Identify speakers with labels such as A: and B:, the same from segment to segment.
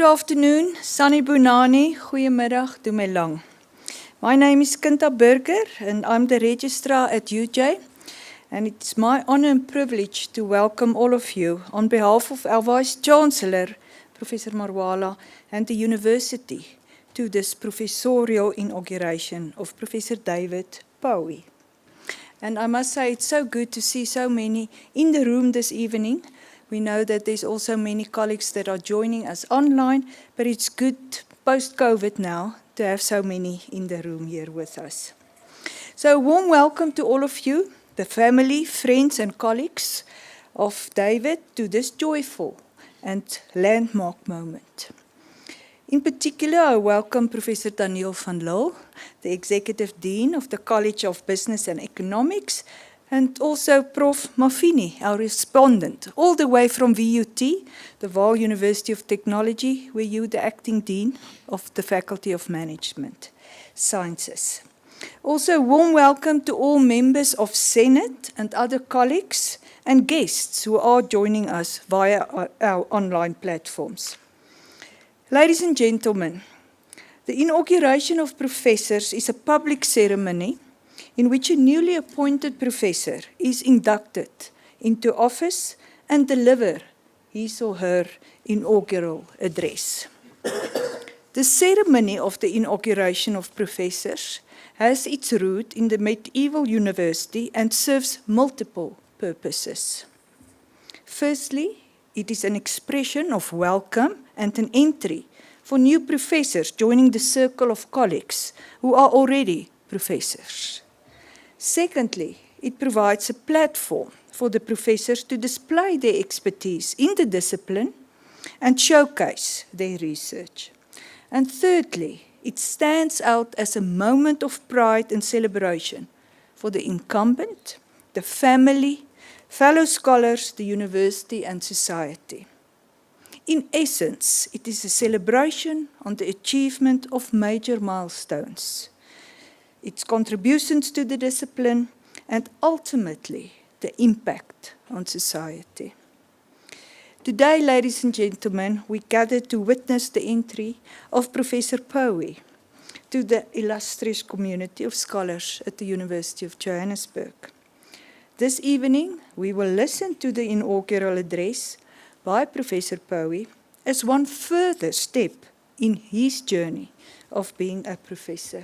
A: afternoon, Sunny Bunani, goeiemiddag, doe my lang. My name is Kinta Burger and I'm the registrar at UJ, and it's my honor and privilege to welcome all of you on behalf of our Vice-Chancellor, Professor Marwala, and the University to this professorial inauguration of Professor David Pooe. And I must say it's so good to see so many in the room this evening. We know that there's also many colleagues that are joining us online, but it's good post-COVID now to have so many in the room here with us. So a warm welcome to all of you, the family, friends and colleagues of David, to this joyful and landmark moment. In particular, I welcome Professor Daniel van Lille, the Executive Dean of the College of Business and Economics, and also Prof. Mafini, our respondent, all the way from VUT, the Vaal University of Technology, where you're the Acting Dean of the Faculty of Management Sciences. Also, a warm welcome to all members of Senate and other colleagues and guests who are joining us via our online platforms. Ladies and gentlemen, the inauguration of professors is a public ceremony in which a newly appointed professor is inducted into office and deliver his or her inaugural address. The ceremony of the inauguration of professors has its root in the medieval university and serves multiple purposes. Firstly, it is an expression of welcome and an entry for new professors joining the circle of colleagues who are already professors. Secondly, it provides a platform for the professors to display their expertise in the discipline and showcase their research. And thirdly, it stands out as a moment of pride and celebration for the incumbent, the family, fellow scholars, the university and society. In essence, it is a celebration on the achievement of major milestones, its contributions to the discipline, and ultimately the impact on society. Today, ladies and gentlemen, we gather to witness the entry of Professor Pooe to the illustrious community of scholars at the University of Johannesburg. This evening, we will listen to the inaugural address by Professor Pooe as one further step in his journey of being a professor.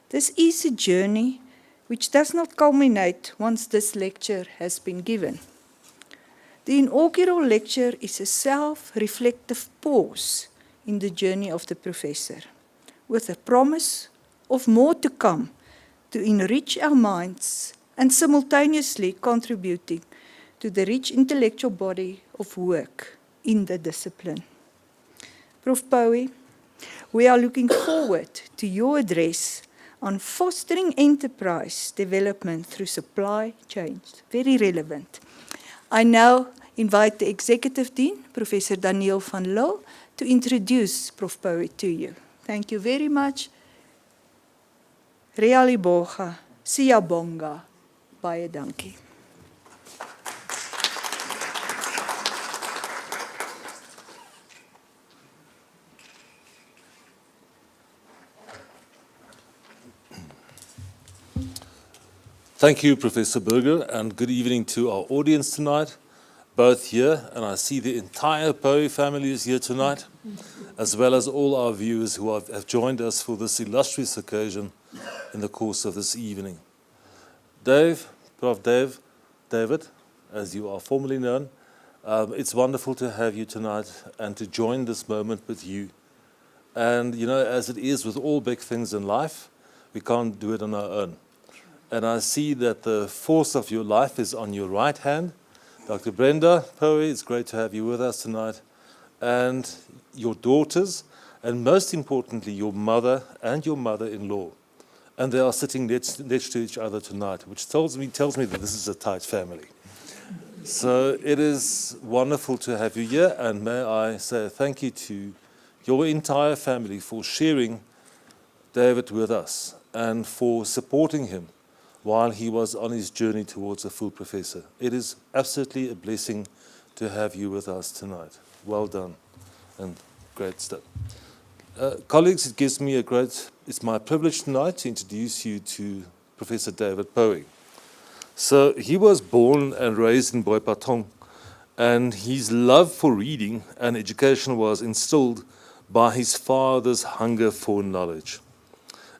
A: This is a journey which does not culminate once this lecture has been given. The inaugural lecture is a self-reflective pause in the journey of the professor, with a promise of more to come to enrich our minds and simultaneously contributing to the rich intellectual body of work in the discipline. Prof. Pooe, we are looking forward to your address on fostering enterprise development through supply chains. Very relevant. I now invite the Executive Dean, Professor Daniel van Lille, to introduce Prof. Pooe to you. Thank you very much. Realiboga, siyabonga, baie dankie.
B: Thank you, Professor Burger, and good evening to our audience tonight, both here, and I see the entire Pooe family is here tonight, as well as all our viewers who have joined us for this illustrious occasion in the course of this evening. Dave, Prof. David, as you are formally known, it's wonderful to have you tonight and to join this moment with you. And, you know, as it is with all big things in life, we can't do it on our own. And I see that the force of your life is on your right hand. Dr. Brenda Pooe, it's great to have you with us tonight. And your daughters, and most importantly, your mother and your mother-in-law. And they are sitting next to each other tonight, which tells me that this is a tight family. So it is wonderful to have you here, and may I say thank you to your entire family for sharing David with us and for supporting him while he was on his journey towards a full professor. It is absolutely a blessing to have you with us tonight. Well done, and great stuff. Colleagues, it's my privilege tonight to introduce you to Professor David Pooe. So he was born and raised in Boipatong, and his love for reading and education was instilled by his father's hunger for knowledge.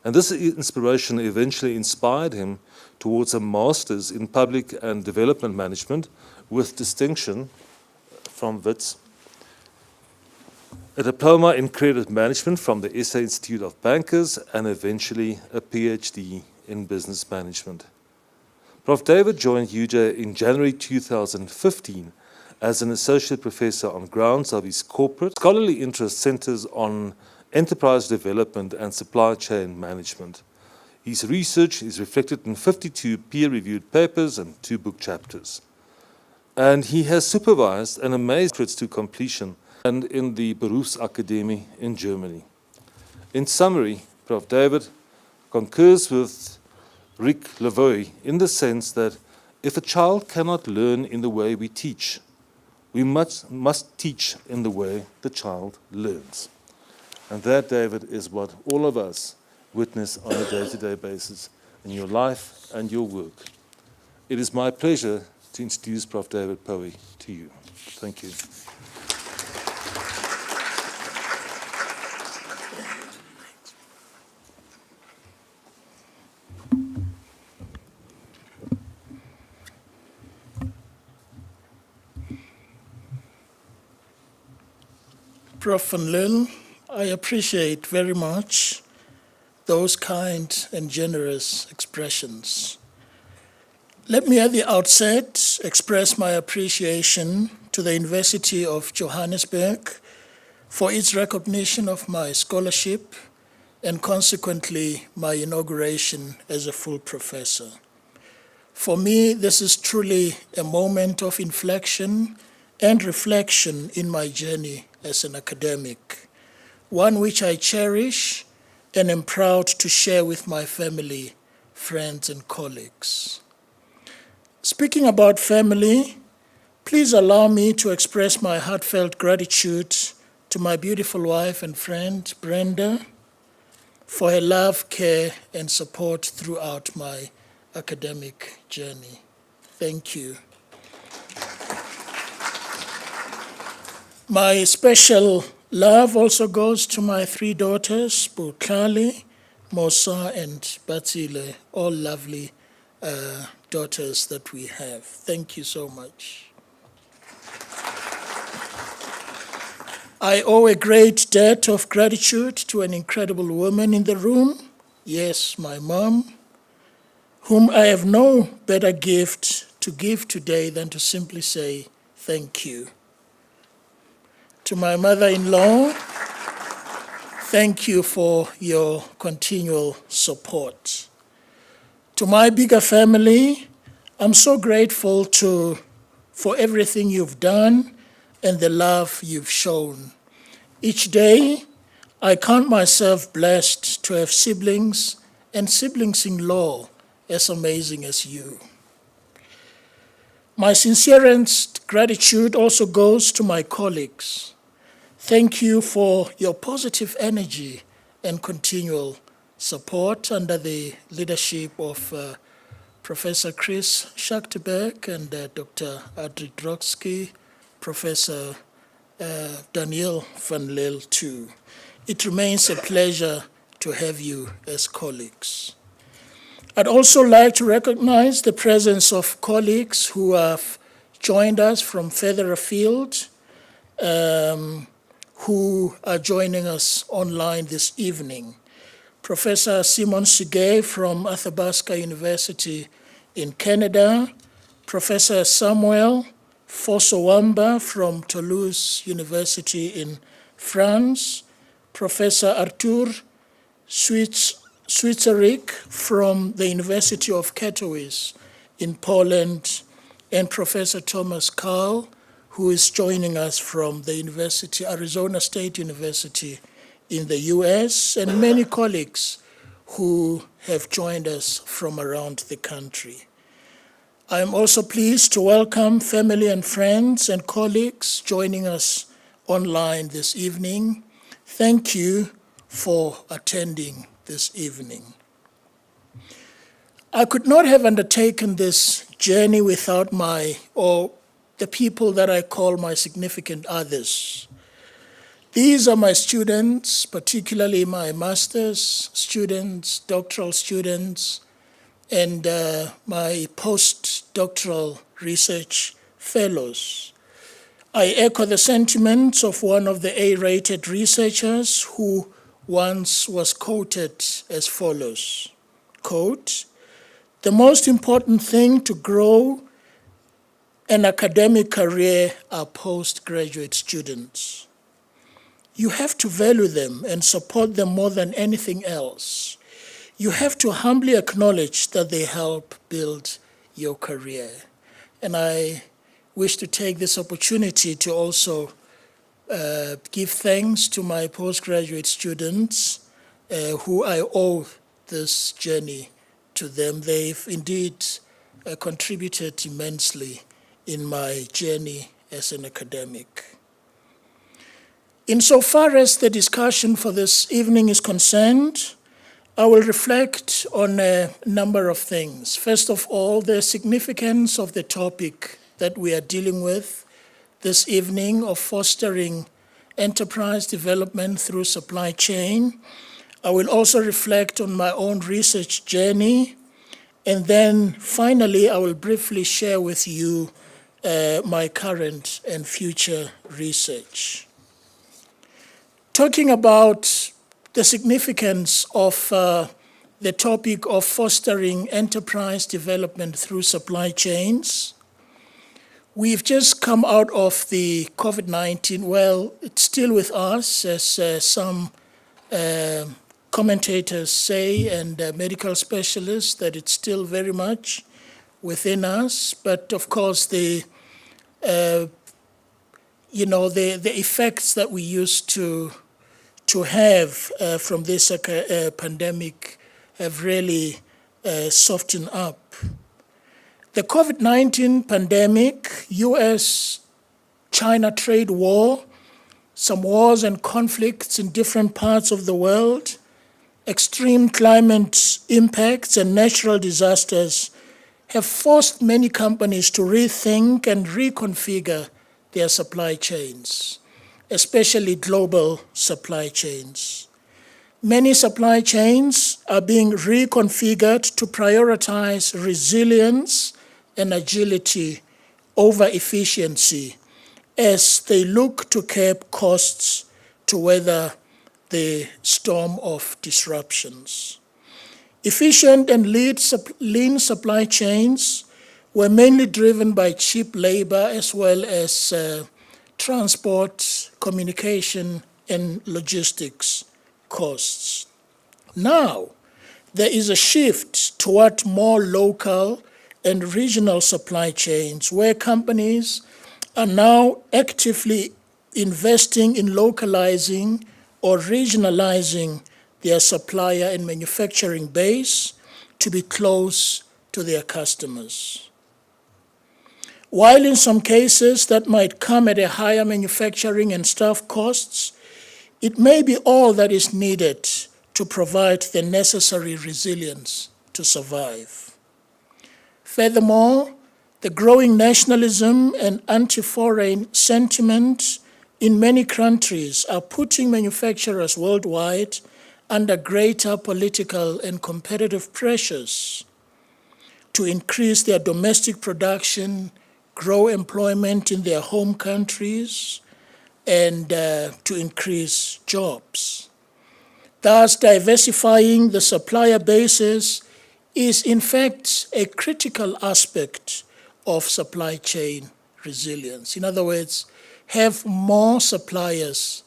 B: And this inspiration eventually inspired him towards a master's in public and development management with distinction from WITS, a diploma in credit management from the SA Institute of Bankers, and eventually a PhD in business management. Prof. David joined UJ in January 2015 as an associate professor on grounds of his corporate scholarly interest centers on enterprise development and supply chain management. His research is reflected in 52 peer-reviewed papers and 2 book chapters. And he has supervised and amazed graduates to completion and in the Berufsakademie in Germany. In summary, Prof. David concurs with Rick Lavoie in the sense that if a child cannot learn in the way we teach, we must teach in the way the child learns. And that, David, is what all of us witness on a day-to-day basis in your life and your work. It is my pleasure to introduce Prof. David Pooe to you. Thank you.
C: Prof. van Lille, I appreciate very much those kind and generous expressions. Let me at the outset express my appreciation to the University of Johannesburg for its recognition of my scholarship and consequently my inauguration as a full professor. For me, this is truly a moment of inflection and reflection in my journey as an academic, one which I cherish and am proud to share with my family, friends, and colleagues. Speaking about family, please allow me to express my heartfelt gratitude to my beautiful wife and friend, Brenda, for her love, care, and support throughout my academic journey. Thank you. My special love also goes to my 3 daughters, Buklali, Mosa, and Batsile, all lovely daughters that we have. Thank you so much. I owe a great debt of gratitude to an incredible woman in the room, yes, my mom, whom I have no better gift to give today than to simply say thank you. To my mother-in-law, thank you for your continual support. To my bigger family, I'm so grateful for everything you've done and the love you've shown. Each day, I count myself blessed to have siblings and siblings-in-law as amazing as you. My sincerest gratitude also goes to my colleagues. Thank you for your positive energy and continual support under the leadership of Professor Chris Schachterberg and Dr. Adri Drotsky, Professor Daniel van Lille too. It remains a pleasure to have you as colleagues. I'd also like to recognize the presence of colleagues who have joined us from further afield, who are joining us online this evening. Professor Simon Sigay from Athabasca University in Canada, Professor Samuel Fosowamba from Toulouse University in France, Professor Artur Switzerich from the University of Katowice in Poland, and Professor Thomas Carl, who is joining us from the Arizona State University in the US, and many colleagues who have joined us from around the country. I am also pleased to welcome family and friends and colleagues joining us online this evening, thank you for attending this evening. I could not have undertaken this journey without the people that I call my significant others. These are my students, particularly my master's students, doctoral students, and my postdoctoral research fellows. I echo the sentiments of one of the A-rated researchers who once was quoted as follows, quote, "The most important thing to grow an academic career are postgraduate students. You have to value them and support them more than anything else. You have to humbly acknowledge that they help build your career." And I wish to take this opportunity to also give thanks to my postgraduate students who I owe this journey to them. They've indeed contributed immensely in my journey as an academic. Insofar as the discussion for this evening is concerned, I will reflect on a number of things. First of all, the significance of the topic that we are dealing with this evening of fostering enterprise development through supply chain. I will also reflect on my own research journey. And then finally, I will briefly share with you my current and future research. Talking about the significance of the topic of fostering enterprise development through supply chains, we've just come out of the COVID-19. Well, it's still with us, as some commentators say, and medical specialists, that it's still very much within us. But of course, the effects that we used to have from this pandemic have really softened up. The COVID-19 pandemic, US-China trade war, some wars and conflicts in different parts of the world, extreme climate impacts and natural disasters have forced many companies to rethink and reconfigure their supply chains, especially global supply chains. Many supply chains are being reconfigured to prioritize resilience and agility over efficiency as they look to curb costs to weather the storm of disruptions. Efficient and lean supply chains were mainly driven by cheap labor as well as transport, communication, and logistics costs. Now, there is a shift toward more local and regional supply chains where companies are now actively investing in localizing or regionalizing their supplier and manufacturing base to be close to their customers. While in some cases that might come at a higher manufacturing and staff costs, it may be all that is needed to provide the necessary resilience to survive. Furthermore, the growing nationalism and anti-foreign sentiment in many countries are putting manufacturers worldwide under greater political and competitive pressures to increase their domestic production, grow employment in their home countries, and to increase jobs. Thus, diversifying the supplier bases is in fact a critical aspect of supply chain resilience. In other words, have more suppliers,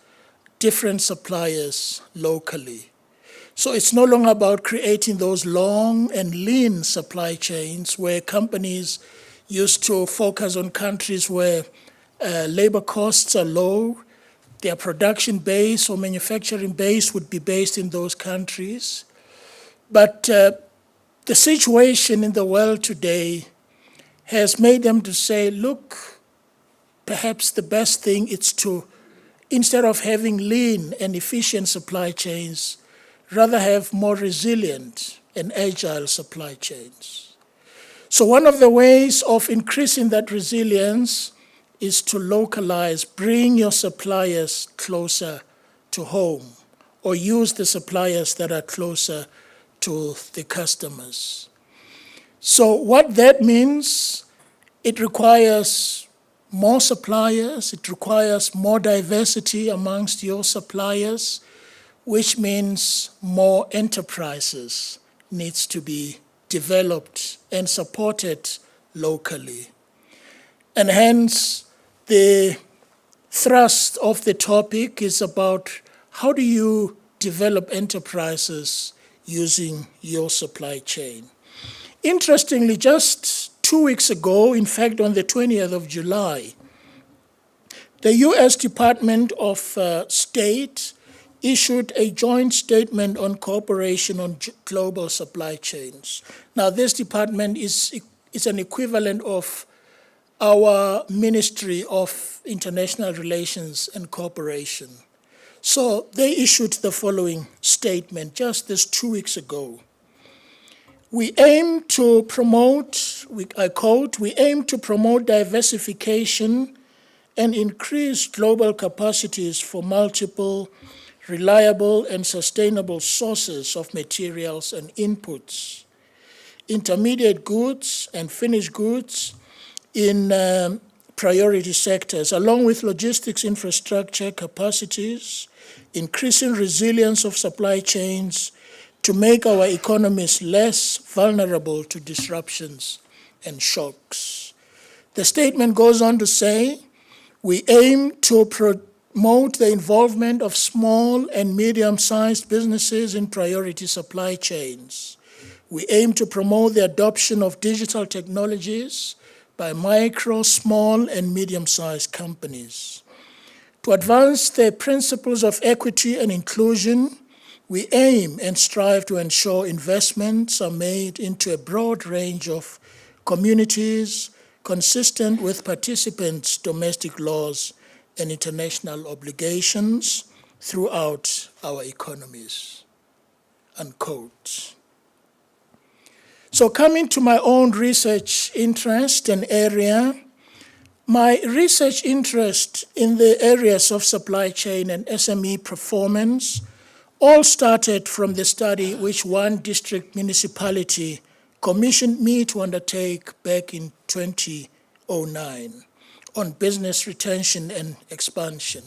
C: different suppliers locally. So it's no longer about creating those long and lean supply chains where companies used to focus on countries where labor costs are low, their production base or manufacturing base would be based in those countries. But the situation in the world today has made them to say, look, perhaps the best thing is to instead of having lean and efficient supply chains, rather have more resilient and agile supply chains. So one of the ways of increasing that resilience is to localize, bring your suppliers closer to home, or use the suppliers that are closer to the customers. So what that means, it requires more suppliers, it requires more diversity amongst your suppliers, which means more enterprises needs to be developed and supported locally. And hence, the thrust of the topic is about how do you develop enterprises using your supply chain. Interestingly, just 2 weeks ago, in fact on the 20th of July, the US Department of State issued a joint statement on cooperation on global supply chains. Now, this department is an equivalent of our Ministry of International Relations and Cooperation. So they issued the following statement just this 2 weeks ago. We aim to promote, I quote, we aim to promote diversification and increase global capacities for multiple, reliable and sustainable sources of materials and inputs, intermediate goods and finished goods in priority sectors, along with logistics infrastructure capacities, increasing resilience of supply chains to make our economies less vulnerable to disruptions and shocks. The statement goes on to say, we aim to promote the involvement of small and medium-sized businesses in priority supply chains. We aim to promote the adoption of digital technologies by micro, small, and medium-sized companies. To advance the principles of equity and inclusion, we aim and strive to ensure investments are made into a broad range of communities consistent with participants' domestic laws and international obligations throughout our economies, unquote. So coming to my own research interest and area, my research interest in the areas of supply chain and SME performance all started from the study which one district municipality commissioned me to undertake back in 2009 on business retention and expansion.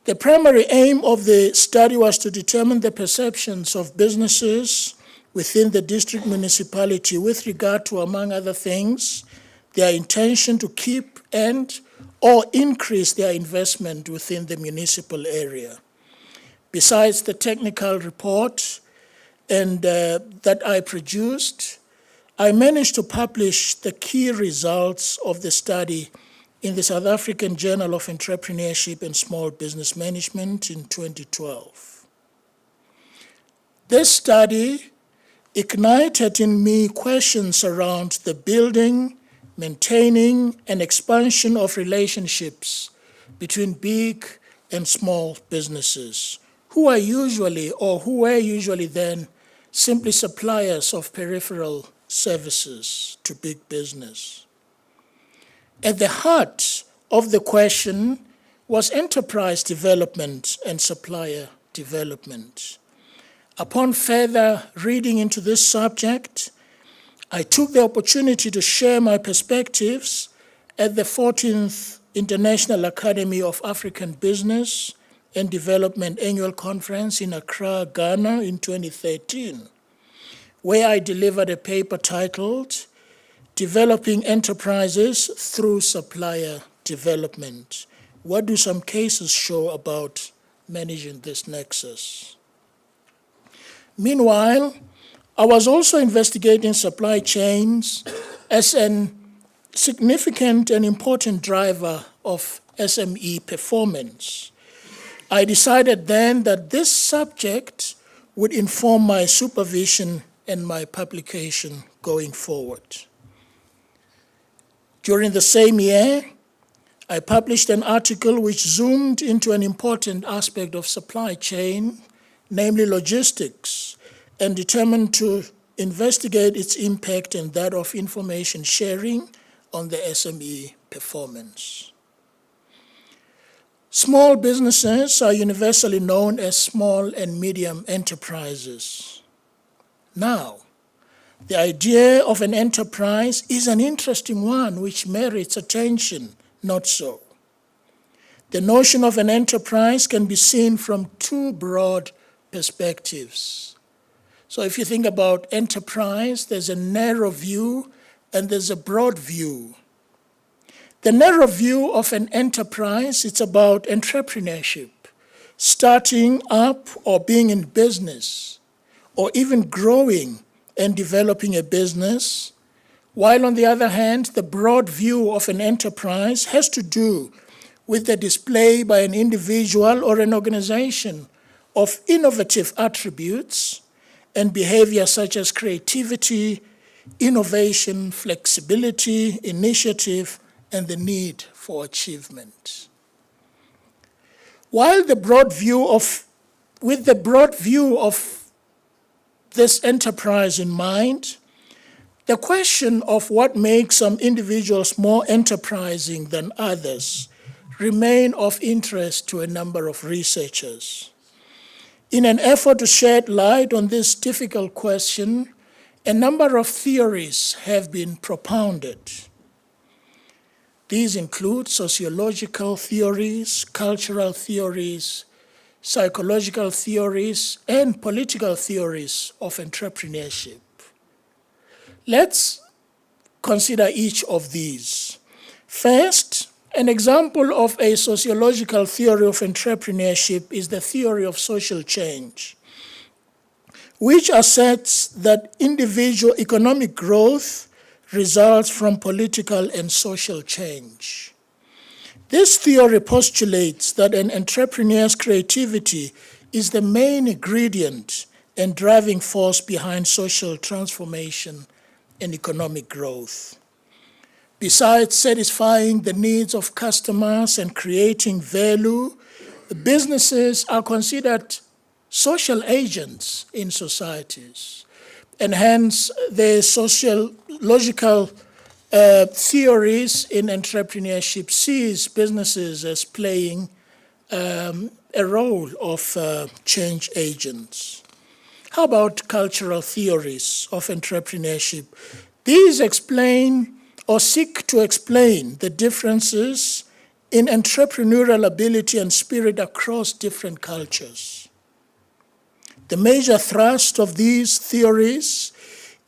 C: The primary aim of the study was to determine the perceptions of businesses within the district municipality with regard to, among other things, their intention to keep and or increase their investment within the municipal area. Besides the technical report that I produced, I managed to publish the key results of the study in the South African Journal of Entrepreneurship and Small Business Management in 2012. This study ignited in me questions around the building, maintaining, and expansion of relationships between big and small businesses, who were usually then simply suppliers of peripheral services to big business. At the heart of the question was enterprise development and supplier development. Upon further reading into this subject, I took the opportunity to share my perspectives at the 14th International Academy of African Business and Development Annual Conference in Accra, Ghana in 2013, where I delivered a paper titled Developing Enterprises Through Supplier Development. What do some cases show about managing this nexus? Meanwhile, I was also investigating supply chains as an significant and important driver of SME performance. I decided then that this subject would inform my supervision and my publication going forward. During the same year, I published an article which zoomed into an important aspect of supply chain, namely logistics, and determined to investigate its impact and that of information sharing on the SME performance. Small businesses are universally known as small and medium enterprises. Now, the idea of an enterprise is an interesting one which merits attention, not so. The notion of an enterprise can be seen from two broad perspectives. So if you think about enterprise, there's a narrow view and there's a broad view. The narrow view of an enterprise, it's about entrepreneurship, starting up or being in business, or even growing and developing a business, while on the other hand, the broad view of an enterprise has to do with the display by an individual or an organization of innovative attributes and behavior such as creativity, innovation, flexibility, initiative, and the need for achievement. With the broad view of this enterprise in mind, the question of what makes some individuals more enterprising than others remain of interest to a number of researchers. In an effort to shed light on this difficult question, a number of theories have been propounded. These include sociological theories, cultural theories, psychological theories, and political theories of entrepreneurship. Let's consider each of these. First, an example of a sociological theory of entrepreneurship is the theory of social change, which asserts that individual economic growth results from political and social change. This theory postulates that an entrepreneur's creativity is the main ingredient and driving force behind social transformation and economic growth. Besides satisfying the needs of customers and creating value, businesses are considered social agents in societies, and hence the sociological theories in entrepreneurship sees businesses as playing a role of change agents. How about cultural theories of entrepreneurship? These explain or seek to explain the differences in entrepreneurial ability and spirit across different cultures. The major thrust of these theories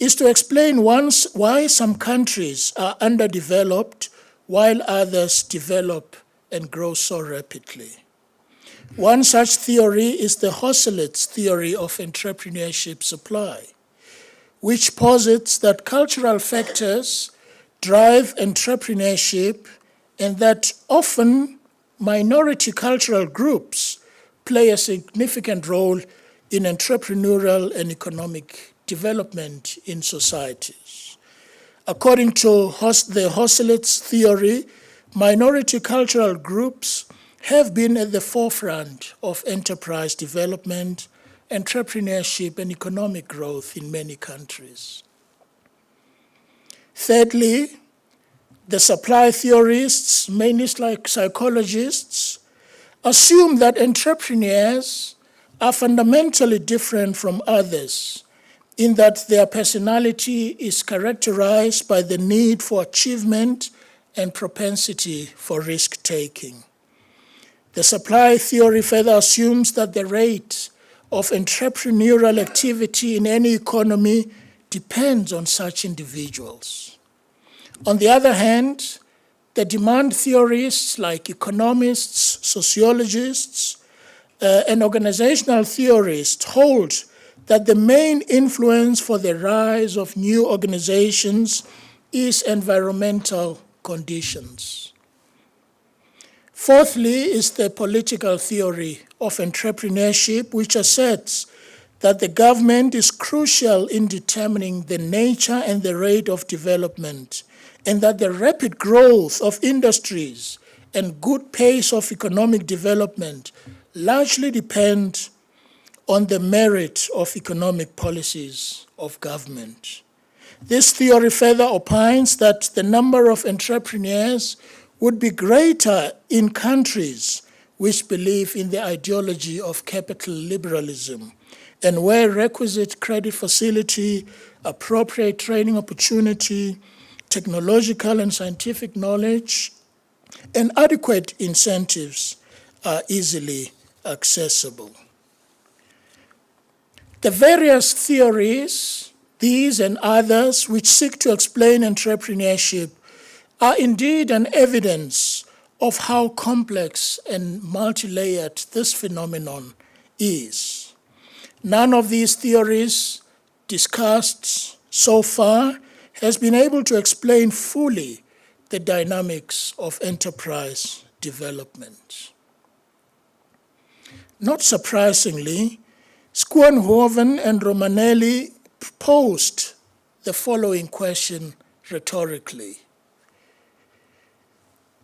C: is to explain why some countries are underdeveloped while others develop and grow so rapidly. One such theory is the Hosselet's theory of entrepreneurship supply, which posits that cultural factors drive entrepreneurship and that often minority cultural groups play a significant role in entrepreneurial and economic development in societies. According to the Hosselet's theory, minority cultural groups have been at the forefront of enterprise development, entrepreneurship, and economic growth in many countries. Thirdly, the supply theorists, mainly like psychologists, assume that entrepreneurs are fundamentally different from others in that their personality is characterized by the need for achievement and propensity for risk-taking. The supply theory further assumes that the rate of entrepreneurial activity in any economy depends on such individuals. On the other hand, the demand theorists like economists, sociologists, and organizational theorists hold that the main influence for the rise of new organizations is environmental conditions. Fourthly is the political theory of entrepreneurship, which asserts that the government is crucial in determining the nature and the rate of development, and that the rapid growth of industries and good pace of economic development largely depend on the merit of economic policies of government. This theory further opines that the number of entrepreneurs would be greater in countries which believe in the ideology of capital liberalism and where requisite credit facility, appropriate training opportunity, technological and scientific knowledge, and adequate incentives are easily accessible. The various theories, these and others, which seek to explain entrepreneurship are indeed an evidence of how complex and multi-layered this phenomenon is. None of these theories discussed so far has been able to explain fully the dynamics of enterprise development. Not surprisingly, Schoenhoven and Romanelli posed the following question rhetorically.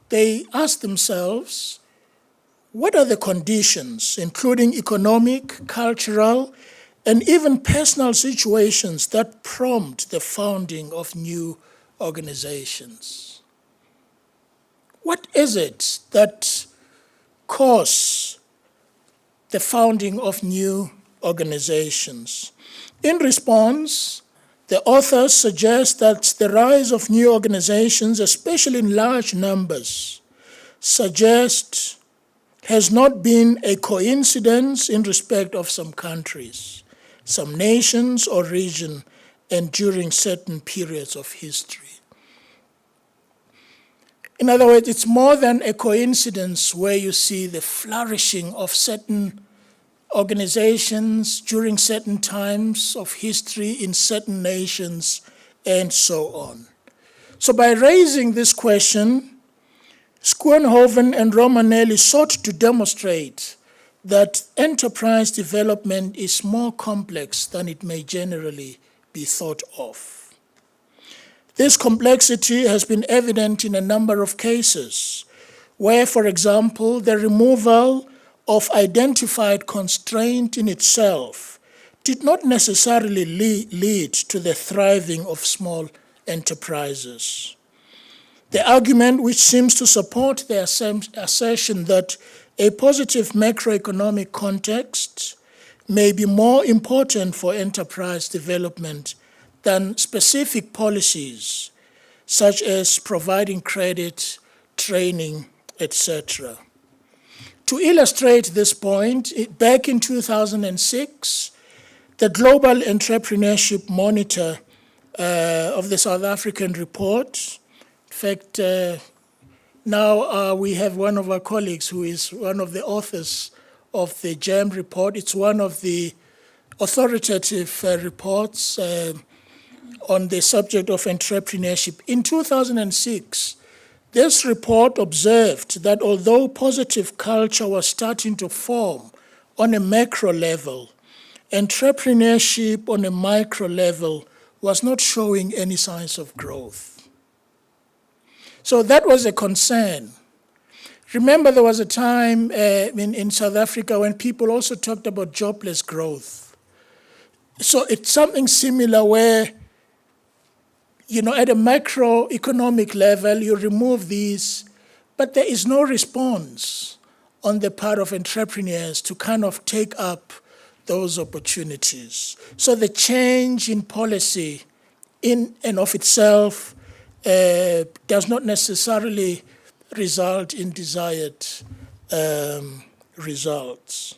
C: They asked themselves, what are the conditions, including economic, cultural, and even personal situations that prompt the founding of new organizations? What is it that causes the founding of new organizations? In response, the authors suggest that the rise of new organizations, especially in large numbers, has not been a coincidence in respect of some countries, some nations or region, and during certain periods of history. In other words, it's more than a coincidence where you see the flourishing of certain organizations during certain times of history in certain nations, and so on. So by raising this question, Schoenhoven and Romanelli sought to demonstrate that enterprise development is more complex than it may generally be thought of. This complexity has been evident in a number of cases, where, for example, the removal of identified constraint in itself did not necessarily lead to the thriving of small enterprises. The argument which seems to support the assertion that a positive macroeconomic context may be more important for enterprise development than specific policies, such as providing credit, training, etc. To illustrate this point, back in 2006, the Global Entrepreneurship Monitor of the South African report, in fact, now we have one of our colleagues who is one of the authors of the GEM report. It's one of the authoritative reports on the subject of entrepreneurship. In 2006, this report observed that although positive culture was starting to form on a macro level, entrepreneurship on a micro level was not showing any signs of growth. So that was a concern. Remember, there was a time in South Africa when people also talked about jobless growth. So it's something similar where, at a macroeconomic level, you remove these, but there is no response on the part of entrepreneurs to kind of take up those opportunities. So the change in policy in and of itself does not necessarily result in desired results.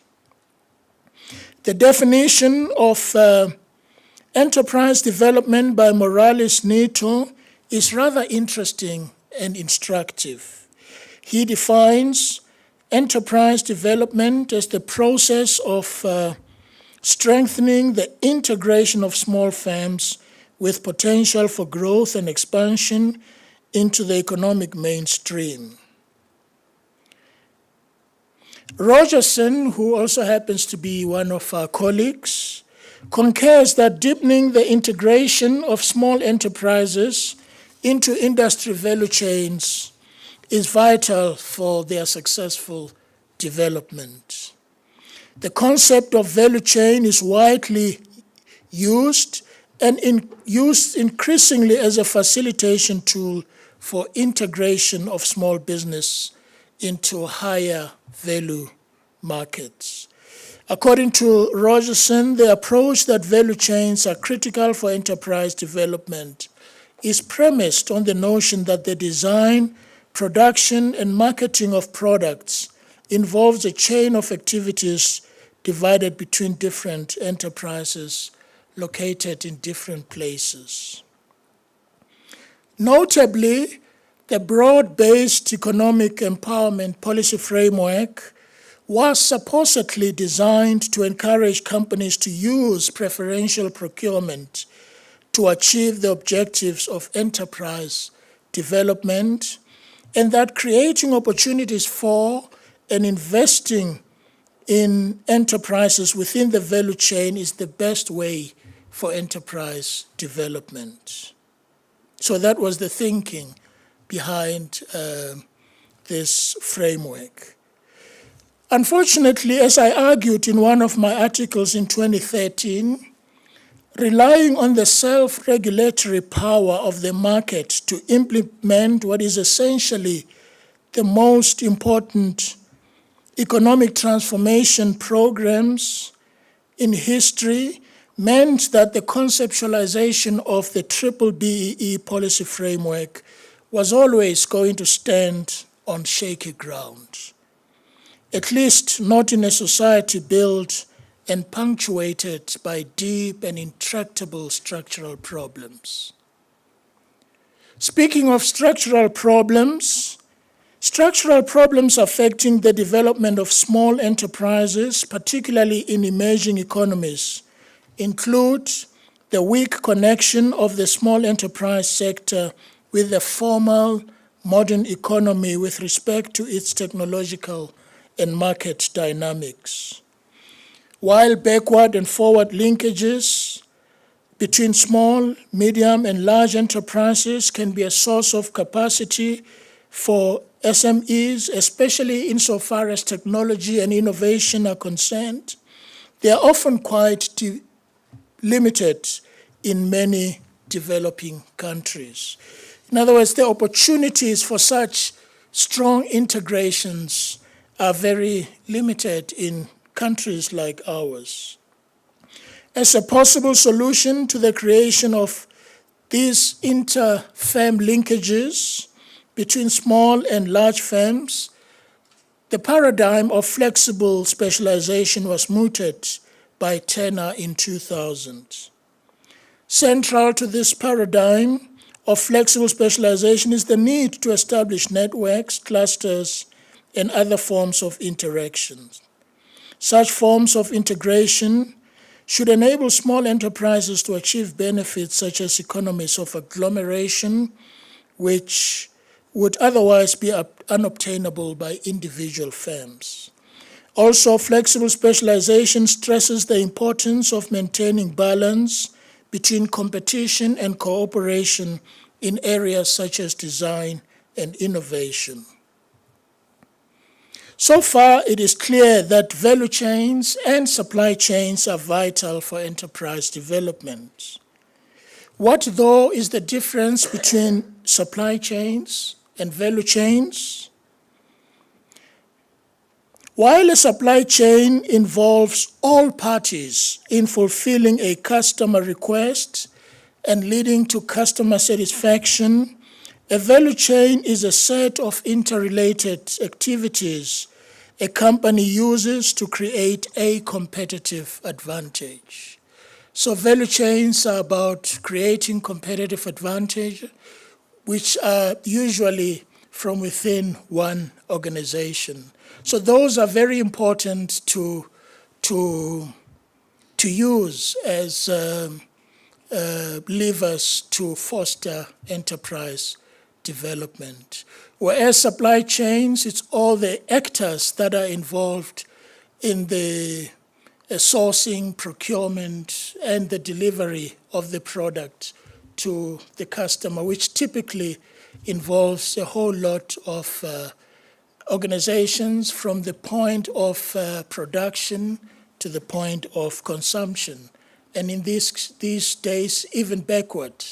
C: The definition of enterprise development by Morales Neto is rather interesting and instructive. He defines enterprise development as the process of strengthening the integration of small firms with potential for growth and expansion into the economic mainstream. Rogerson, who also happens to be one of our colleagues, concurs that deepening the integration of small enterprises into industry value chains is vital for their successful development. The concept of value chain is widely used and used increasingly as a facilitation tool for integration of small business into higher value markets. According to Rogerson, the approach that value chains are critical for enterprise development is premised on the notion that the design, production, and marketing of products involves a chain of activities divided between different enterprises located in different places. Notably, the broad-based economic empowerment policy framework was supposedly designed to encourage companies to use preferential procurement to achieve the objectives of enterprise development, and that creating opportunities for and investing in enterprises within the value chain is the best way for enterprise development. So that was the thinking behind this framework. Unfortunately, as I argued in one of my articles in 2013, relying on the self-regulatory power of the market to implement what is essentially the most important economic transformation programs in history meant that the conceptualization of the triple BEE policy framework was always going to stand on shaky ground, at least not in a society built and punctuated by deep and intractable structural problems. Speaking of structural problems affecting the development of small enterprises, particularly in emerging economies, include the weak connection of the small enterprise sector with the formal modern economy with respect to its technological and market dynamics. While backward and forward linkages between small, medium, and large enterprises can be a source of capacity for SMEs, especially insofar as technology and innovation are concerned, they are often quite limited in many developing countries. In other words, the opportunities for such strong integrations are very limited in countries like ours. As a possible solution to the creation of these inter-firm linkages between small and large firms, the paradigm of flexible specialization was mooted by Turner in 2000. Central to this paradigm of flexible specialization is the need to establish networks, clusters, and other forms of interactions. Such forms of integration should enable small enterprises to achieve benefits such as economies of agglomeration, which would otherwise be unobtainable by individual firms. Also, flexible specialization stresses the importance of maintaining balance between competition and cooperation in areas such as design and innovation. So far, it is clear that value chains and supply chains are vital for enterprise development. What, though, is the difference between supply chains and value chains? While a supply chain involves all parties in fulfilling a customer request and leading to customer satisfaction, a value chain is a set of interrelated activities a company uses to create a competitive advantage. So value chains are about creating competitive advantage, which are usually from within one organization. So those are very important to use as levers to foster enterprise development. Whereas supply chains, it's all the actors that are involved in the sourcing, procurement, and the delivery of the product to the customer, which typically involves a whole lot of organizations from the point of production to the point of consumption, and in these days, even backward.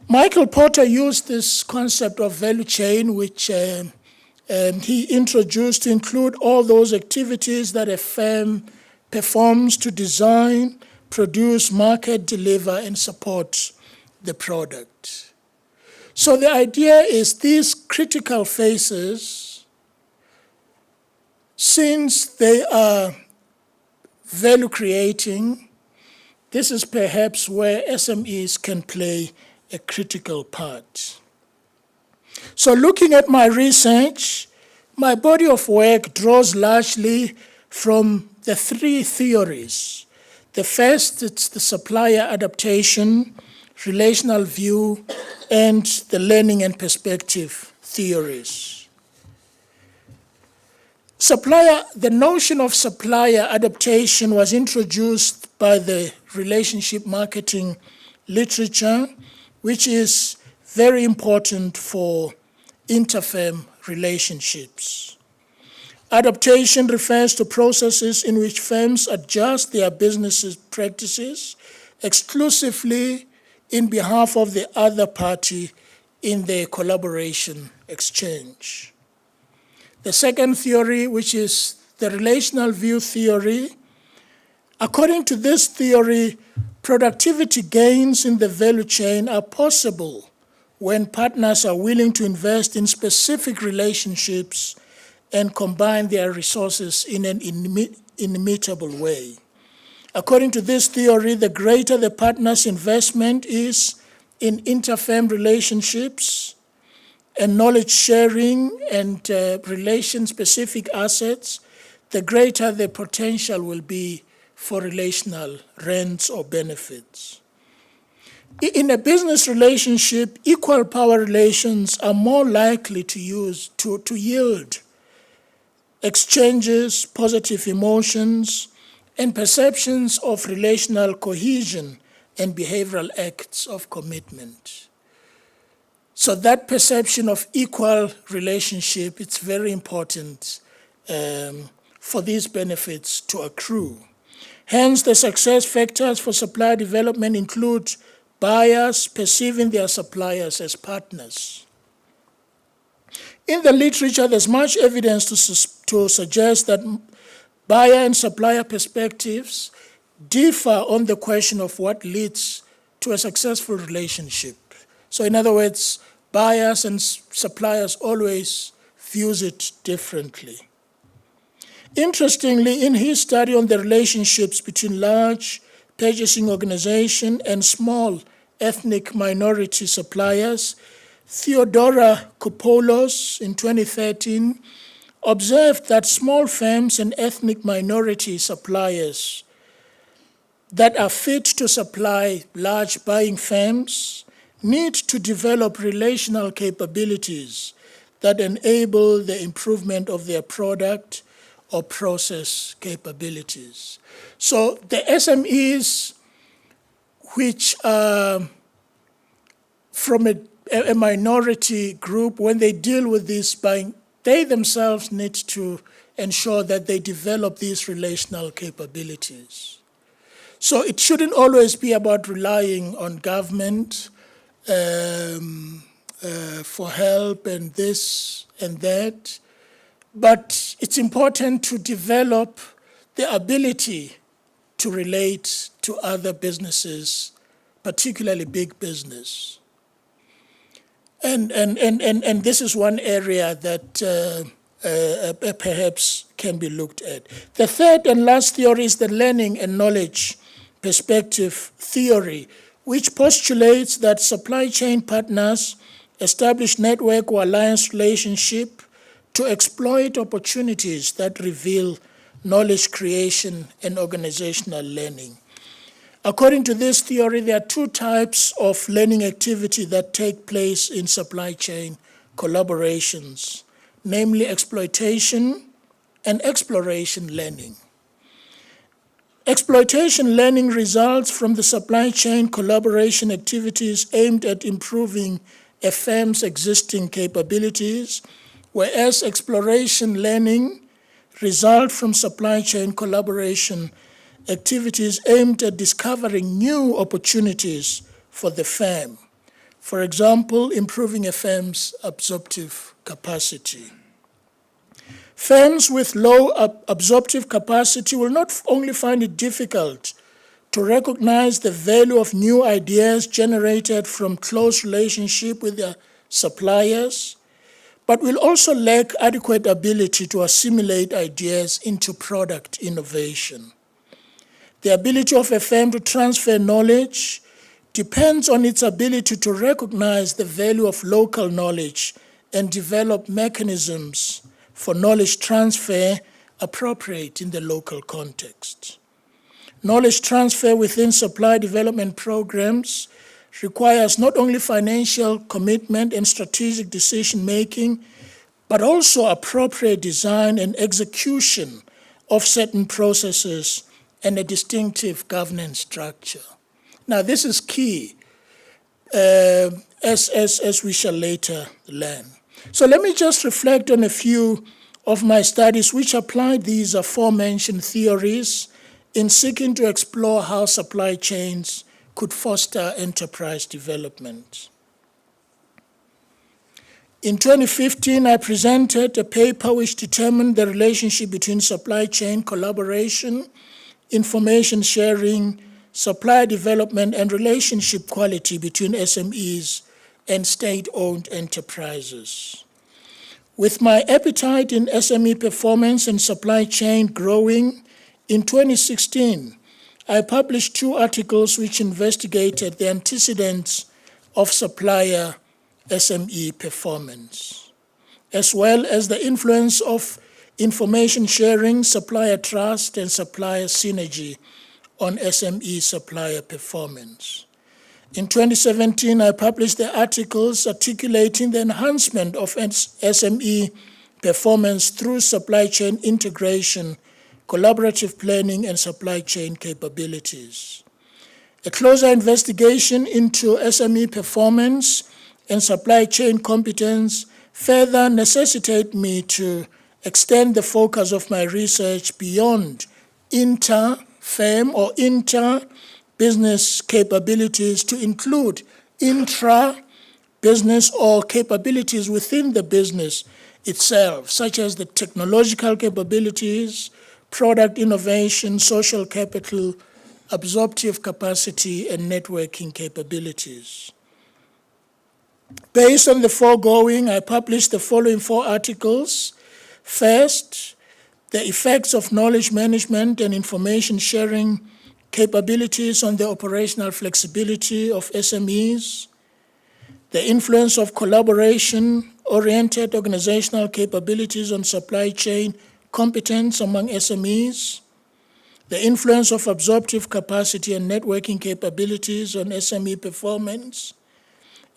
C: Michael Porter used this concept of value chain, which he introduced to include all those activities that a firm performs to design, produce, market, deliver, and support the product. So the idea is these critical phases, since they are value creating, this is perhaps where SMEs can play a critical part. So looking at my research, my body of work draws largely from the three theories. The first, it's the supplier adaptation, relational view, and the learning and perspective theories. The notion of supplier adaptation was introduced by the relationship marketing literature, which is very important for interfirm relationships. Adaptation refers to processes in which firms adjust their business practices exclusively in behalf of the other party in their collaboration exchange. The second theory, which is the relational view theory, according to this theory, productivity gains in the value chain are possible when partners are willing to invest in specific relationships and combine their resources in an inimitable way. According to this theory, the greater the partner's investment is in interfirm relationships and knowledge sharing and relation-specific assets, the greater the potential will be for relational rents or benefits. In a business relationship, equal power relations are more likely to yield exchanges, positive emotions, and perceptions of relational cohesion and behavioral acts of commitment. So that perception of equal relationship, it's very important for these benefits to accrue. Hence, the success factors for supplier development include buyers perceiving their suppliers as partners. In the literature, there's much evidence to suggest that buyer and supplier perspectives differ on the question of what leads to a successful relationship. So in other words, buyers and suppliers always views it differently. Interestingly, in his study on the relationships between large purchasing organizations and small ethnic minority suppliers, Theodora Kopoulos in 2013 observed that small firms and ethnic minority suppliers that are fit to supply large buying firms need to develop relational capabilities that enable the improvement of their product or process capabilities. So the SMEs, which are from a minority group, when they deal with this buying, they themselves need to ensure that they develop these relational capabilities. So it shouldn't always be about relying on government for help and this and that, but it's important to develop the ability to relate to other businesses, particularly big business. And this is one area that perhaps can be looked at. The third and last theory is the learning and knowledge perspective theory, which postulates that supply chain partners establish network or alliance relationship to exploit opportunities that reveal knowledge creation and organizational learning. According to this theory, there are two types of learning activity that take place in supply chain collaborations, namely exploitation and exploration learning. Exploitation learning results from the supply chain collaboration activities aimed at improving a firm's existing capabilities, whereas exploration learning result from supply chain collaboration activities aimed at discovering new opportunities for the firm. For example, improving a firm's absorptive capacity. Firms with low absorptive capacity will not only find it difficult to recognize the value of new ideas generated from close relationship with their suppliers, but will also lack adequate ability to assimilate ideas into product innovation. The ability of a firm to transfer knowledge depends on its ability to recognize the value of local knowledge and develop mechanisms for knowledge transfer appropriate in the local context. Knowledge transfer within supply development programs requires not only financial commitment and strategic decision-making, but also appropriate design and execution of certain processes and a distinctive governance structure. Now, this is key, as we shall later learn. So let me just reflect on a few of my studies which applied these aforementioned theories in seeking to explore how supply chains could foster enterprise development. In 2015, I presented a paper which determined the relationship between supply chain collaboration, information sharing, supply development, and relationship quality between SMEs and state-owned enterprises. With my appetite in SME performance and supply chain growing, in 2016, I published 2 articles which investigated the antecedents of supplier SME performance, as well as the influence of information sharing, supplier trust, and supplier synergy on SME supplier performance. In 2017, I published the articles articulating the enhancement of SME performance through supply chain integration, collaborative planning, and supply chain capabilities. A closer investigation into SME performance and supply chain competence further necessitate me to extend the focus of my research beyond inter-firm or inter-business capabilities to include intra-business or capabilities within the business itself, such as the technological capabilities, product innovation, social capital, absorptive capacity, and networking capabilities. Based on the foregoing, I published the following 4 articles. First, the effects of knowledge management and information sharing capabilities on the operational flexibility of SMEs, the influence of collaboration-oriented organizational capabilities on supply chain competence among SMEs, the influence of absorptive capacity and networking capabilities on SME performance,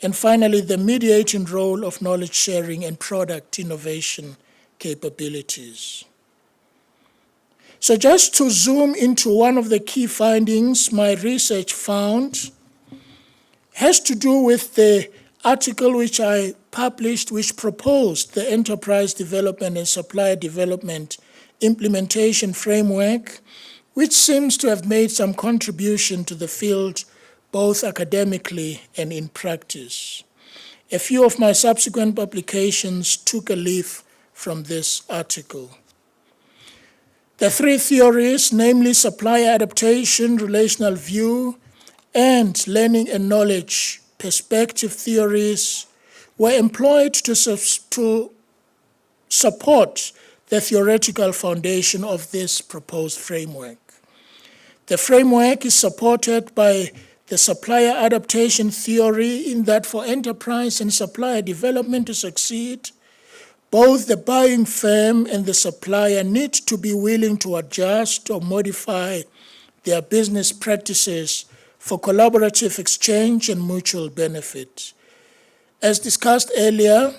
C: and finally, the mediating role of knowledge sharing and product innovation capabilities. So just to zoom into one of the key findings my research found has to do with the article which I published, which proposed the enterprise development and supplier development implementation framework, which seems to have made some contribution to the field, both academically and in practice. A few of my subsequent publications took a leaf from this article. The 3 theories, namely supplier adaptation, relational view, and learning and knowledge perspective theories, were employed to support the theoretical foundation of this proposed framework. The framework is supported by the supplier adaptation theory in that for enterprise and supplier development to succeed, both the buying firm and the supplier need to be willing to adjust or modify their business practices for collaborative exchange and mutual benefit. As discussed earlier,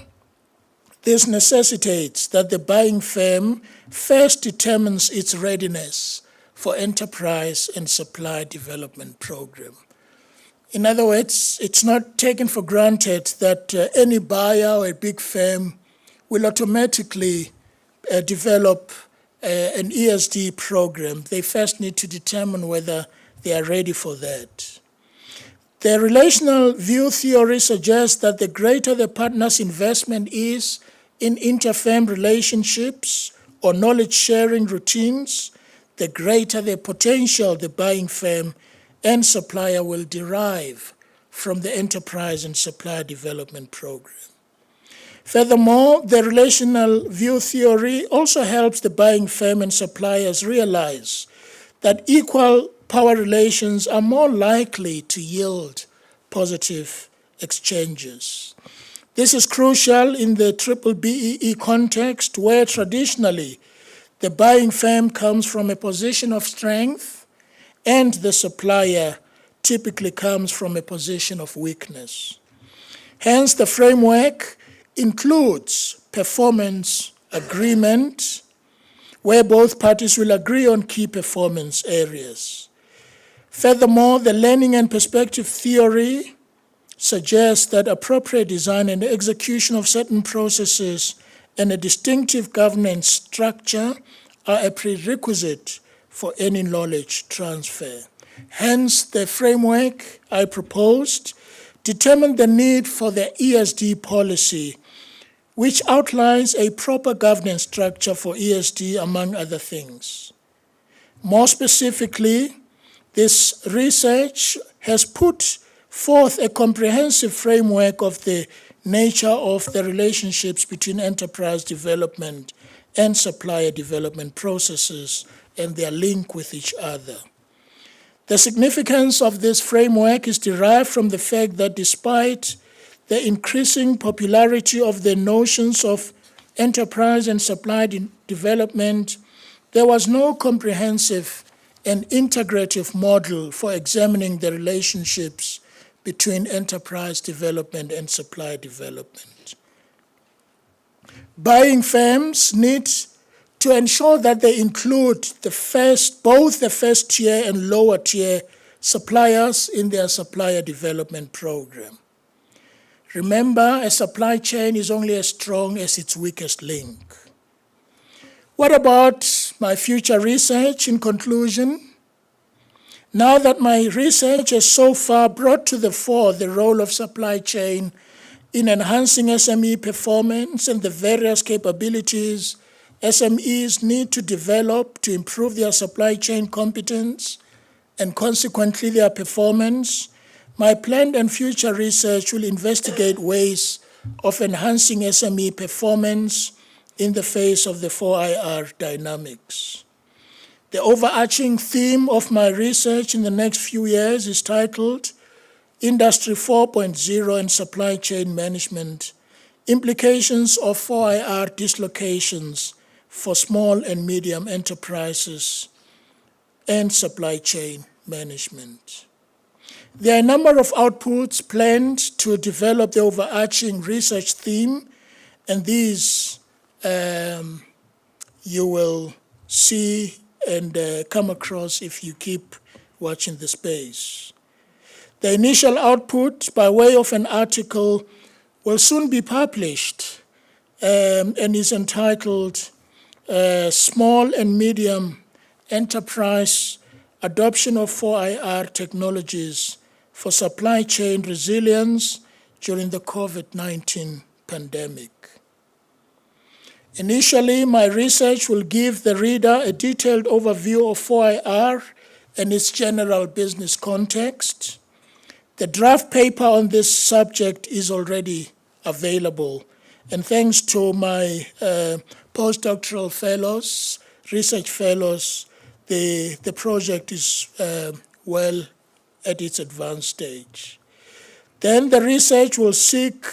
C: this necessitates that the buying firm first determines its readiness for Enterprise and Supply Development Program. In other words, it's not taken for granted that any buyer or a big firm will automatically develop an ESD program. They first need to determine whether they are ready for that. The relational view theory suggests that the greater the partner's investment is in inter-firm relationships or knowledge-sharing routines, the greater the potential the buying firm and supplier will derive from the enterprise and supply development program. Furthermore, the relational view theory also helps the buying firm and suppliers realize that equal power relations are more likely to yield positive exchanges. This is crucial in the BBEE context, where traditionally the buying firm comes from a position of strength and the supplier typically comes from a position of weakness. Hence, the framework includes performance agreement, where both parties will agree on key performance areas. Furthermore, the learning and perspective theory suggests that appropriate design and execution of certain processes and a distinctive governance structure are a prerequisite for any knowledge transfer. Hence, the framework I proposed determined the need for the ESD policy, which outlines a proper governance structure for ESD, among other things. More specifically, this research has put forth a comprehensive framework of the nature of the relationships between enterprise development and supplier development processes and their link with each other. The significance of this framework is derived from the fact that despite the increasing popularity of the notions of enterprise and supply development, there was no comprehensive and integrative model for examining the relationships between enterprise development and supply development. Buying firms need to ensure that they include both the first tier and lower tier suppliers in their supplier development program. Remember, a supply chain is only as strong as its weakest link. What about my future research in conclusion? Now that my research has so far brought to the fore the role of supply chain in enhancing SME performance and the various capabilities SMEs need to develop to improve their supply chain competence and consequently their performance, my planned and future research will investigate ways of enhancing SME performance in the face of the 4IR dynamics. The overarching theme of my research in the next few years is titled Industry 4.0 and Supply Chain Management, Implications of 4IR Dislocations for Small and Medium Enterprises and Supply Chain Management. There are a number of outputs planned to develop the overarching research theme, and these you will see and come across if you keep watching the space. The initial output, by way of an article, will soon be published and is entitled Small and Medium Enterprise Adoption of 4IR Technologies for Supply Chain Resilience during the COVID-19 pandemic. Initially, my research will give the reader a detailed overview of 4IR and its general business context. The draft paper on this subject is already available, and thanks to my postdoctoral fellows, research fellows, the project is well at its advanced stage. Then the research will seek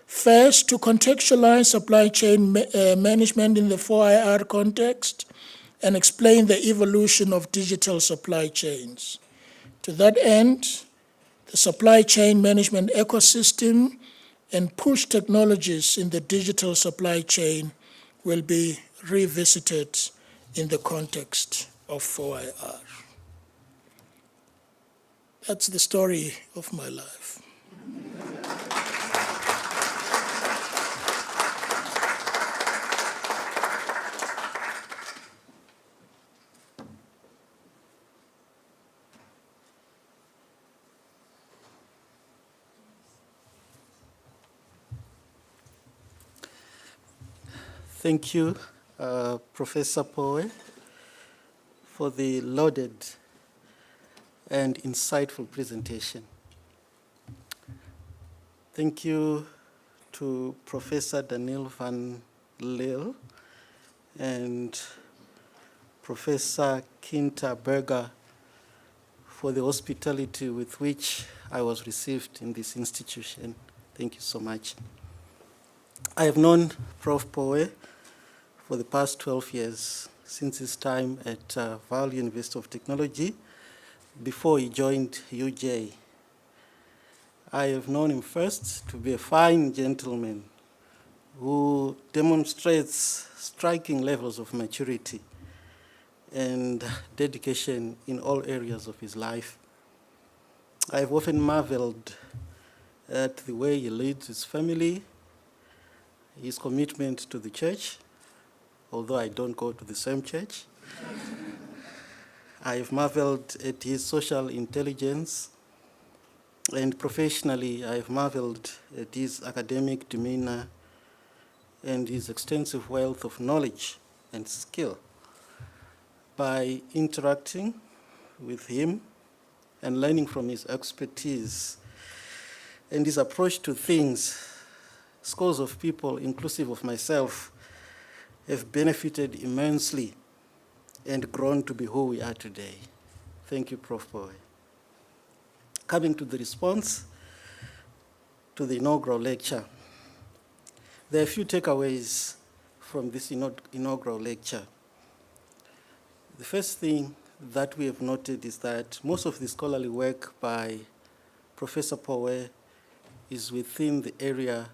C: first to contextualize supply chain management in the 4IR context and explain the evolution of digital supply chains. To that end, the supply chain management ecosystem and push technologies in the digital supply chain will be revisited in the context of 4IR. That's the story of my life.
D: Thank you, Professor Pooe, for the loaded and insightful presentation. Thank you to Professor Daniel van Lille and Professor Kinta Berger for the hospitality with which I was received in this institution. Thank you so much. I have known Prof. Pooe for the past 12 years, since his time at Vaal University of Technology, before he joined UJ. I have known him first to be a fine gentleman who demonstrates striking levels of maturity and dedication in all areas of his life. I have often marveled at the way he leads his family, his commitment to the church, although I don't go to the same church. I have marveled at his social intelligence, and professionally, I have marveled at his academic demeanor and his extensive wealth of knowledge and skill. By interacting with him and learning from his expertise and his approach to things, scores of people, inclusive of myself, have benefited immensely and grown to be who we are today. Thank you, Prof. Pooe. Coming to the response to the inaugural lecture, there are a few takeaways from this inaugural lecture. The first thing that we have noted is that most of the scholarly work by Professor Pooe is within the area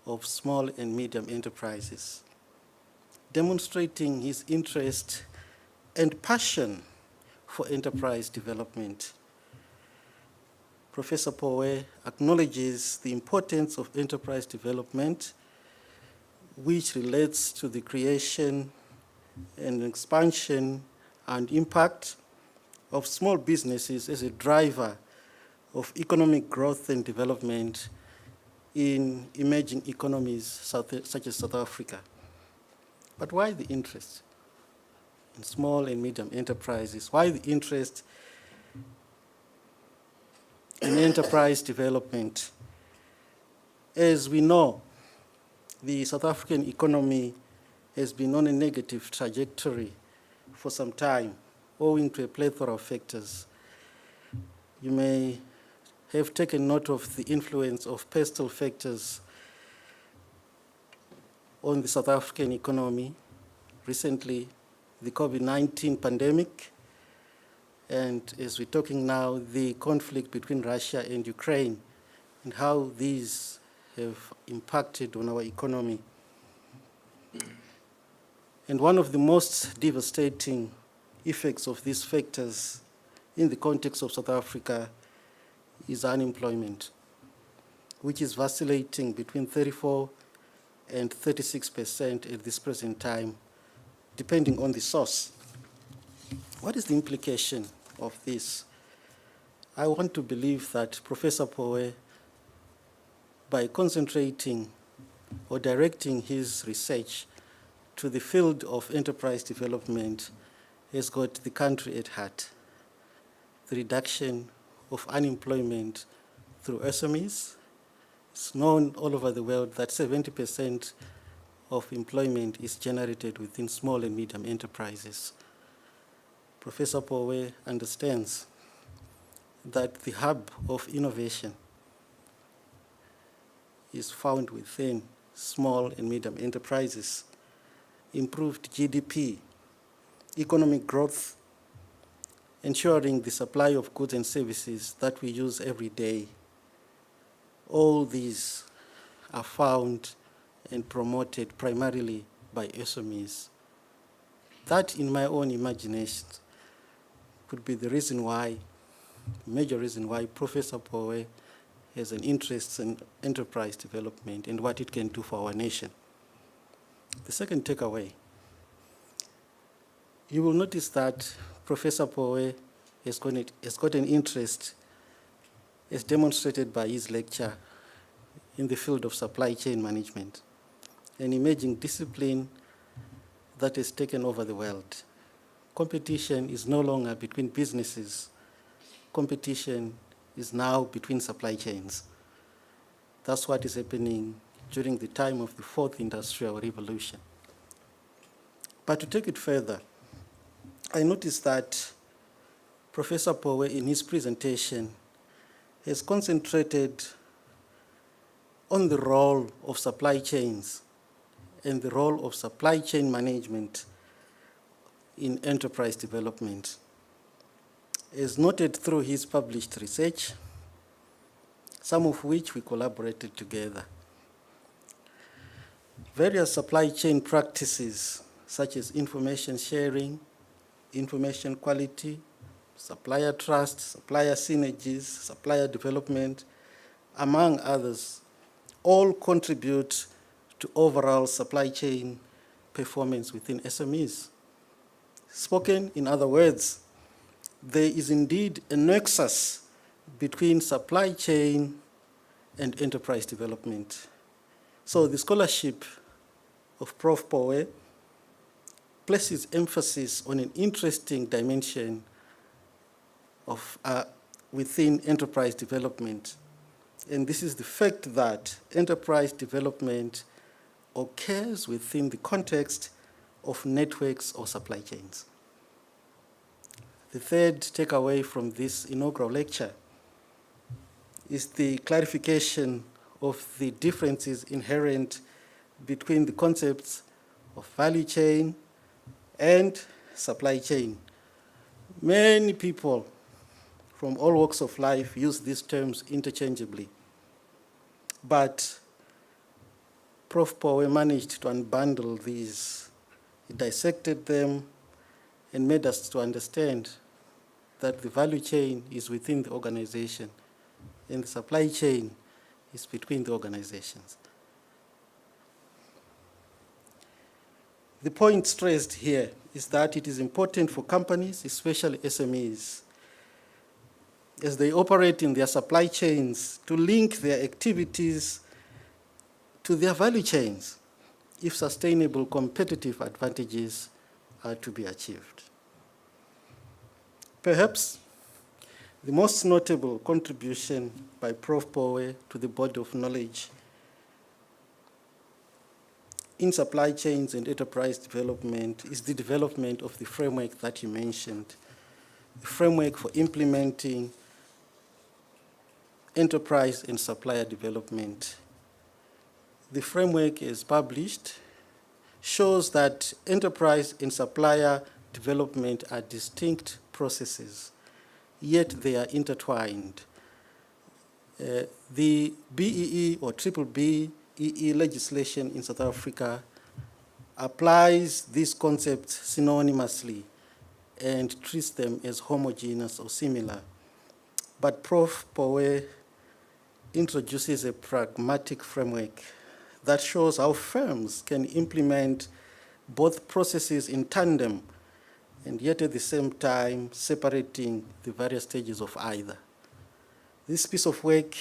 D: of small and medium enterprises, demonstrating his interest and passion for enterprise development. Professor Pooe acknowledges the importance of enterprise development, which relates to the creation and expansion and impact of small businesses as a driver of economic growth and development in emerging economies such as South Africa. But why the interest in small and medium enterprises? Why the interest in enterprise development? As we know, the South African economy has been on a negative trajectory for some time, owing to a plethora of factors. You may have taken note of the influence of pestle factors on the South African economy. Recently, the COVID-19 pandemic, and as we're talking now, the conflict between Russia and Ukraine, and how these have impacted on our economy. And one of the most devastating effects of these factors in the context of South Africa is unemployment, which is vacillating between 34 and 36% at this present time, depending on the source. What is the implication of this? I want to believe that Professor Pooe, by concentrating or directing his research to the field of enterprise development, has got the country at heart. The reduction of unemployment through SMEs. It's known all over the world that 70% of employment is generated within small and medium enterprises. Professor Pooe understands that the hub of innovation is found within small and medium enterprises. Improved GDP, economic growth, ensuring the supply of goods and services that we use every day. All these are found and promoted primarily by SMEs. That, in my own imagination, could be the reason why, major reason why Professor Pooe has an interest in enterprise development and what it can do for our nation. The second takeaway, you will notice that Professor Pooe has got an interest, as demonstrated by his lecture, in the field of supply chain management, an emerging discipline that has taken over the world. Competition is no longer between businesses. Competition is now between supply chains. That's what is happening during the time of the fourth industrial revolution. But to take it further, I noticed that Professor Pooe, in his presentation, has concentrated on the role of supply chains and the role of supply chain management in enterprise development. As noted through his published research, some of which we collaborated together. Various supply chain practices, such as information sharing, information quality, supplier trust, supplier synergies, supplier development, among others, all contribute to overall supply chain performance within SMEs. Spoken in other words, there is indeed a nexus between supply chain and enterprise development. So the scholarship of Prof. Pooe places emphasis on an interesting dimension of within enterprise development. And this is the fact that enterprise development occurs within the context of networks or supply chains. The third takeaway from this inaugural lecture is the clarification of the differences inherent between the concepts of value chain and supply chain. Many people from all walks of life use these terms interchangeably, but Prof. Pooe managed to unbundle these. He dissected them and made us to understand that the value chain is within the organization and the supply chain is between the organizations. The point stressed here is that it is important for companies, especially SMEs, as they operate in their supply chains, to link their activities to their value chains if sustainable competitive advantages are to be achieved. Perhaps the most notable contribution by Prof. Pooe to the body of knowledge in supply chains and enterprise development is the development of the framework that you mentioned, the framework for implementing enterprise and supplier development. The framework is published, shows that enterprise and supplier development are distinct processes, yet they are intertwined. The BEE or BBBEE legislation in South Africa applies these concepts synonymously and treats them as homogeneous or similar. But Prof. Pooe introduces a pragmatic framework that shows how firms can implement both processes in tandem and yet at the same time separating the various stages of either. This piece of work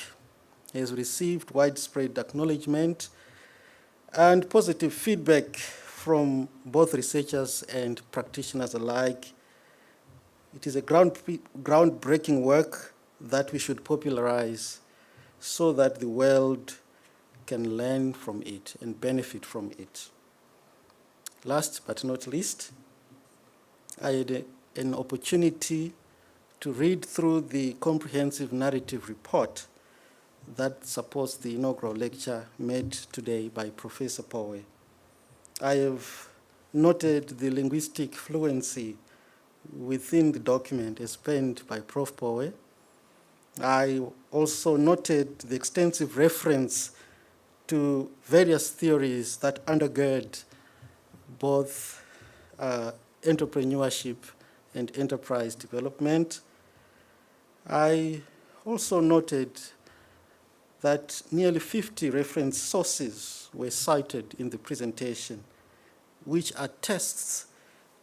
D: has received widespread acknowledgement and positive feedback from both researchers and practitioners alike. It is a groundbreaking work that we should popularize so that the world can learn from it and benefit from it. Last but not least, I had an opportunity to read through the comprehensive narrative report that supports the inaugural lecture made today by Professor Pooe. I have noted the linguistic fluency within the document as penned by Prof. Pooe. I also noted the extensive reference to various theories that undergird both entrepreneurship and enterprise development. I also noted that nearly 50 reference sources were cited in the presentation, which attests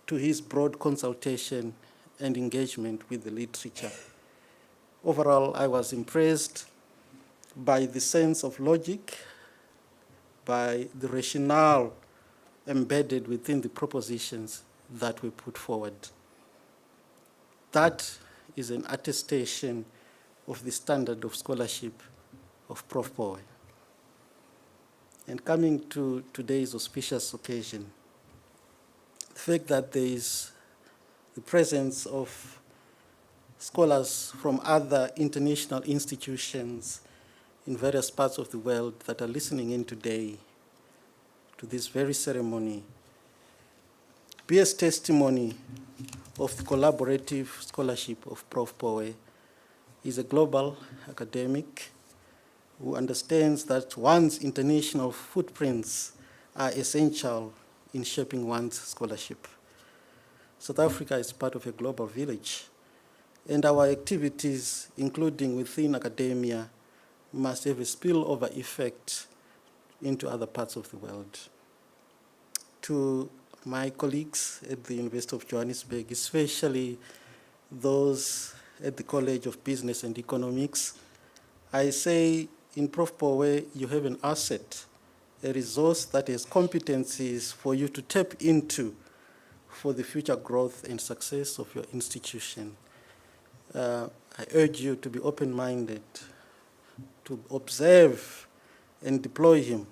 D: to his broad consultation and engagement with the literature. Overall, I was impressed by the sense of logic, by the rationale embedded within the propositions that were put forward. That is an attestation of the standard of scholarship of Prof. Pooe. And coming to today's auspicious occasion, the fact that there is the presence of scholars from other international institutions in various parts of the world that are listening in today to this very ceremony bears testimony of the collaborative scholarship of Prof. Pooe. He's a global academic who understands that one's international footprints are essential in shaping one's scholarship. South Africa is part of a global village, and our activities, including within academia, must have a spillover effect into other parts of the world. To my colleagues at the University of Johannesburg, especially those at the College of Business and Economics, I say in Prof. Pooe, you have an asset, a resource that has competencies for you to tap into for the future growth and success of your institution. I urge you to be open-minded, to observe and deploy him,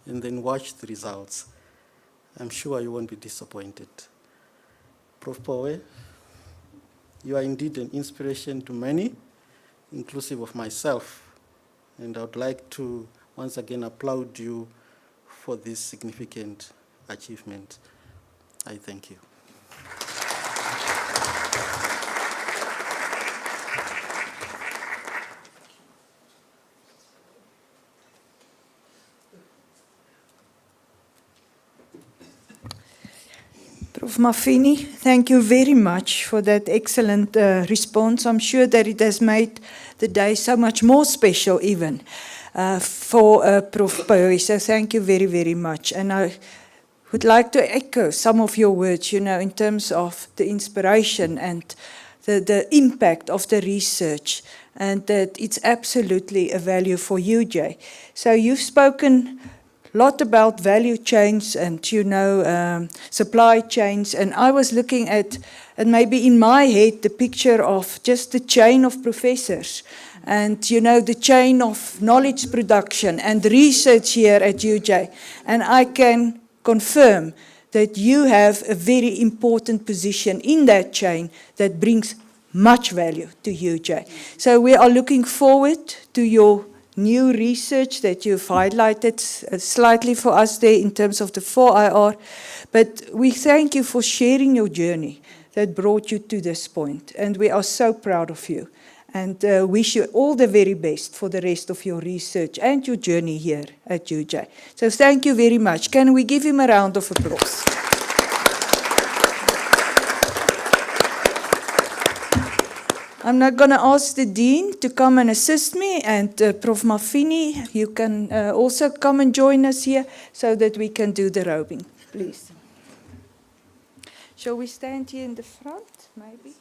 D: and then watch the results. I'm sure you won't be disappointed. Prof. Pooe, you are indeed an inspiration to many, inclusive of myself, and I would like to once again applaud you for this significant achievement. I thank you.
A: Prof. Mafini, thank you very much for that excellent response. I'm sure that it has made the day so much more special even for Prof. Pooe. So thank you very, very much. And I would like to echo some of your words, you know, in terms of the inspiration and the impact of the research, and that it's absolutely a value for UJ. So you've spoken lot about value chains and, you know, supply chains. And I was looking at, and maybe in my head, the picture of just the chain of professors and, you know, the chain of knowledge production and research here at UJ. And I can confirm that you have a very important position in that chain that brings much value to UJ. So we are looking forward to your new research that you've highlighted slightly for us there in terms of the 4IR. But we thank you for sharing your journey that brought you to this point. And we are so proud of you and wish you all the very best for the rest of your research and your journey here at UJ. So thank you very much. Can we give him a round of applause? I'm now going to ask the Dean to come and assist me, and Prof. Mafini, you can also come and join us here so that we can do the robing, please. Shall we stand here in the front, maybe?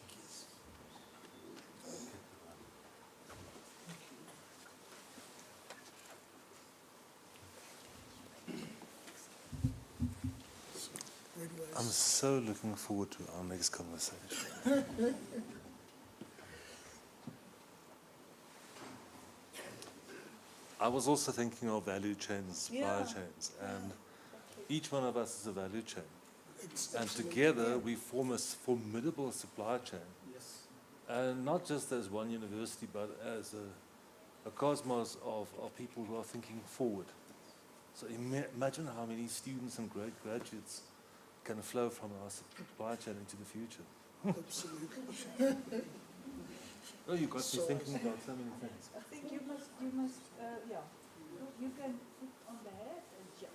B: I'm so looking forward to our next conversation. I was also thinking of value chains, supply chains, and each one of us is a value chain. And together we form a formidable supply chain.
C: Yes.
B: And not just as one university, but as a cosmos of people who are thinking forward. So imagine how many students and graduates can flow from our supply chain into the future.
C: Absolutely.
B: Oh, you got me thinking about so many things.
A: I think you must, you can put on the head and jump.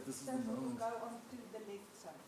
B: This is the
A: Then we'll
B: moment.
A: go on to the left side.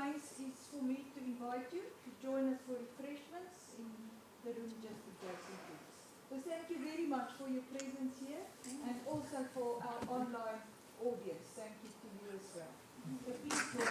A: nice is for me to invite you to join us for refreshments in the room just adjacent to us. So thank you very much for your presence here and also for our online audience. Thank you to you as well. So please join